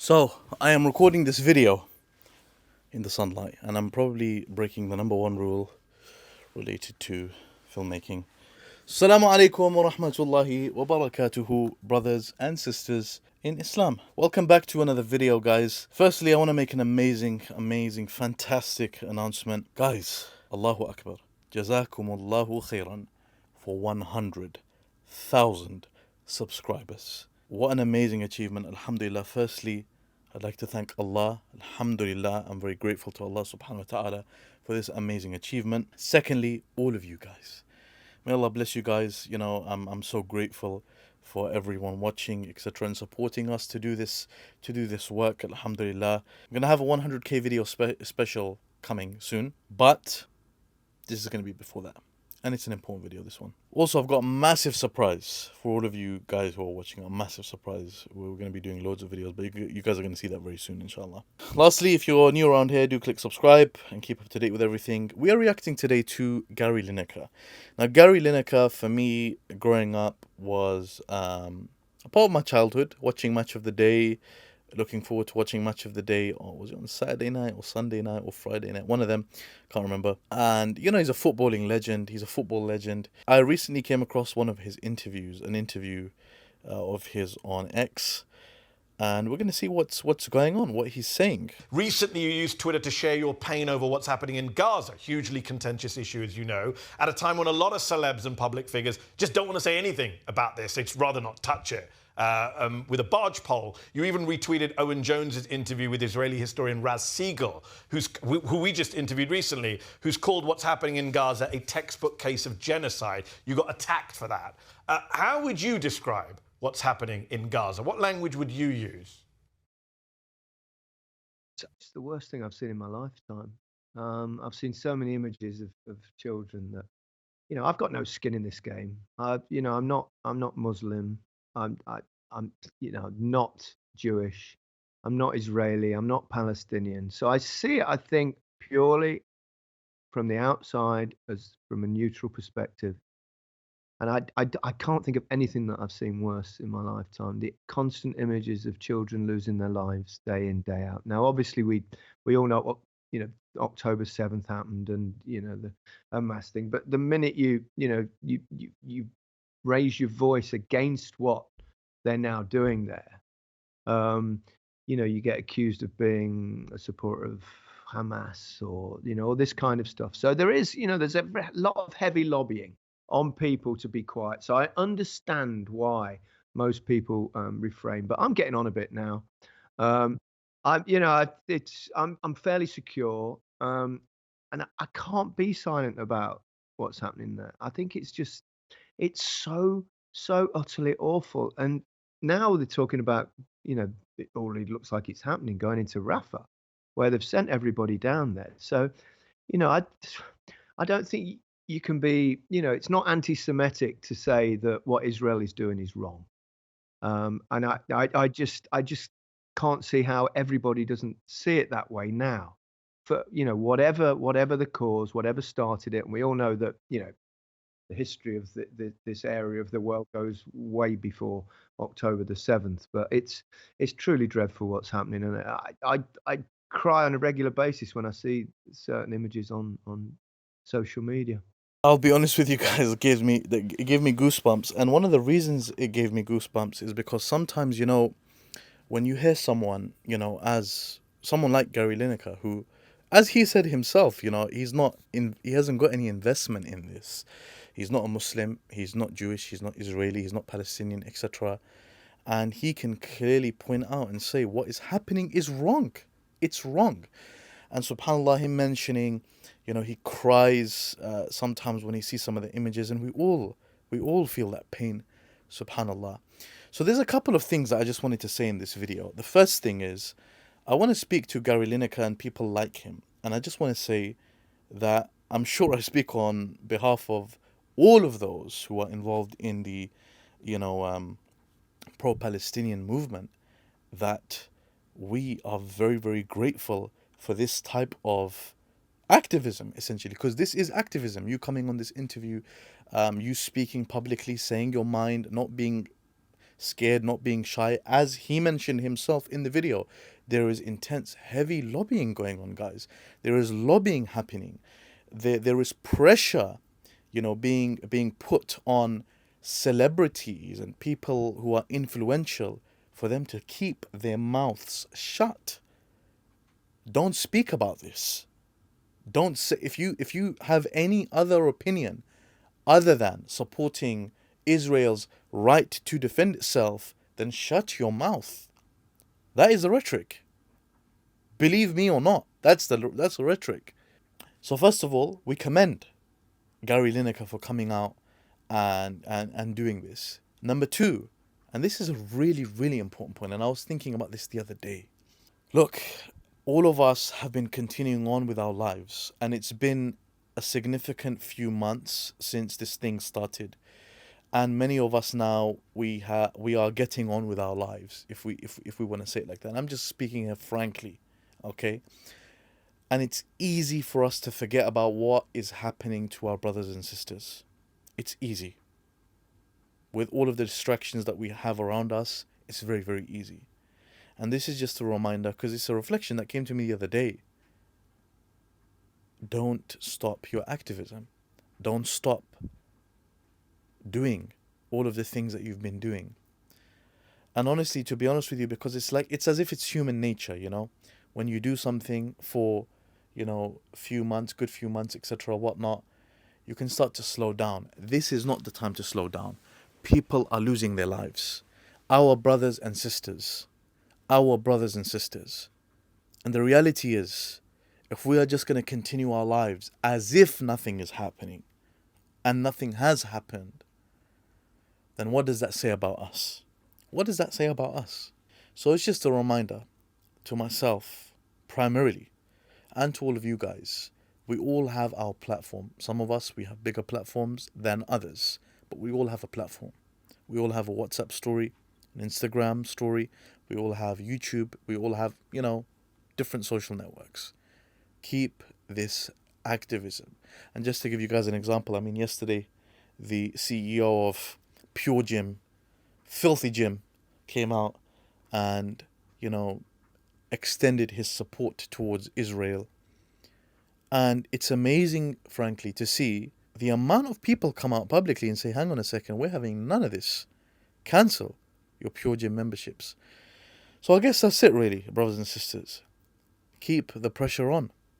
So, I am recording this video in the sunlight, and I'm probably breaking the number one rule related to filmmaking. Assalamu alaikum wa rahmatullahi wa barakatuhu, brothers and sisters in Islam. Welcome back to another video, guys. Firstly, I want to make an amazing, fantastic announcement. Guys, Allahu Akbar. Jazakumullahu khairan for 100,000 subscribers. What an amazing achievement. Alhamdulillah. Firstly, I'd like to thank Allah. Alhamdulillah. I'm very grateful to Allah subhanahu wa ta'ala for this amazing achievement. Secondly, all of you guys. May Allah bless you guys. You know, I'm so grateful for everyone watching, etc., and supporting us to do this work. Alhamdulillah. I'm gonna have a 100k video special coming soon, but this is gonna be before that. And it's an important video, this one. Also, I've got a massive surprise for all of you guys who are watching. A massive surprise. We're going to be doing loads of videos, but you guys are going to see that very soon, inshallah. Lastly, if you're new around here, do click subscribe and keep up to date with everything. We are reacting today to Gary Lineker. Now, Gary Lineker, for me, growing up, was a part of my childhood, watching Match of the Day, looking forward to watching Match of the Day. Or was it on Saturday night or Sunday night or Friday night? One of them. Can't remember. And, you know, he's a footballing legend. He's a football legend. I recently came across one of his interviews, an interview of his on X. And we're going to see what's going on, what he's saying. Recently, you used Twitter to share your pain over what's happening in Gaza. Hugely contentious issue, as you know, at a time when a lot of celebs and public figures just don't want to say anything about this. They'd rather not touch it. With a barge pole, you even retweeted Owen Jones's interview with Israeli historian Raz Siegel, who we just interviewed recently, who's called what's happening in Gaza a textbook case of genocide. You got attacked for that. How would you describe what's happening in Gaza? What language would you use? It's the worst thing I've seen in my lifetime. I've seen so many images of children that, you know, I've got no skin in this game. You know, I'm not Muslim. I'm you know, not Jewish. I'm not Israeli. I'm not Palestinian. So I see it, I think, purely from the outside, as from a neutral perspective. And I can't think of anything that I've seen worse in my lifetime. The constant images of children losing their lives day in, day out. Now, obviously, we all know what, you know, October 7th happened, and, you know, the Hamas thing. But the minute you raise your voice against what they're now doing there, you know, you get accused of being a supporter of Hamas, or, you know, all this kind of stuff. So there is, you know, there's a lot of heavy lobbying on people to be quiet. So I understand why most people refrain, but I'm getting on a bit now. You know, I'm fairly secure, and I can't be silent about what's happening there. I think it's so utterly awful. And now they're talking about, you know, it already looks like it's happening, going into Rafah, where they've sent everybody down there. So, you know, I don't think you can be, you know, it's not anti-Semitic to say that what Israel is doing is wrong. And I just can't see how everybody doesn't see it that way now. For, you know, whatever the cause, whatever started it, and we all know that, you know, the history of this area of the world goes way before October the 7th. But it's truly dreadful what's happening, and I cry on a regular basis when I see certain images on social media. I'll be honest with you guys, it gave me goosebumps. And one of the reasons it gave me goosebumps is because sometimes, you know, when you hear someone, you know, as someone like Gary Lineker, who, as he said himself, you know, he hasn't got any investment in this. He's not a Muslim, he's not Jewish, he's not Israeli, he's not Palestinian, etc. And he can clearly point out and say what is happening is wrong. It's wrong. And subhanAllah, him mentioning, you know, he cries sometimes when he sees some of the images, and we all feel that pain, subhanAllah. So there's a couple of things that I just wanted to say in this video. The first thing is, I want to speak to Gary Lineker and people like him. And I just want to say that I'm sure I speak on behalf of all of those who are involved in the, you know, pro-Palestinian movement, that we are very, very grateful for this type of activism, essentially, because this is activism. You coming on this interview, you speaking publicly, saying your mind, not being scared, not being shy. As he mentioned himself in the video, there is intense, heavy lobbying going on, guys. There is lobbying happening. There is pressure, being put on celebrities and people who are influential for them to keep their mouths shut. Don't speak about this. Don't say, if you have any other opinion other than supporting Israel's right to defend itself, then shut your mouth. That is the rhetoric. Believe me or not, that's the rhetoric. So first of all, we commend Gary Lineker for coming out and doing this. Number two, and this is a really, really important point, and I was thinking about this the other day. Look, all of us have been continuing on with our lives, and it's been a significant few months since this thing started. And many of us now, we are getting on with our lives, if we want to say it like that. And I'm just speaking here frankly, okay? And it's easy for us to forget about what is happening to our brothers and sisters. It's easy. With all of the distractions that we have around us, it's very, very easy. And this is just a reminder, because it's a reflection that came to me the other day. Don't stop your activism. Don't stop doing all of the things that you've been doing. And honestly, to be honest with you, because it's as if it's human nature, when you do something for, a few months, good few months, etc., whatnot, you can start to slow down. This is not the time to slow down. People are losing their lives. Our brothers and sisters. Our brothers and sisters. And the reality is, if we are just going to continue our lives as if nothing is happening and nothing has happened, then what does that say about us? What does that say about us? So it's just a reminder to myself, primarily, and to all of you guys. We all have our platform. Some of us, we have bigger platforms than others, but we all have a platform. We all have a WhatsApp story, an Instagram story. We all have YouTube. We all have, different social networks. Keep this activism. And just to give you guys an example, yesterday, the CEO of Pure Gym, Filthy Gym, came out and, extended his support towards Israel. And it's amazing, frankly, to see the amount of people come out publicly and say, hang on a second, we're having none of this. Cancel your Pure Gym memberships. So I guess that's it really, brothers and sisters. Keep the pressure on.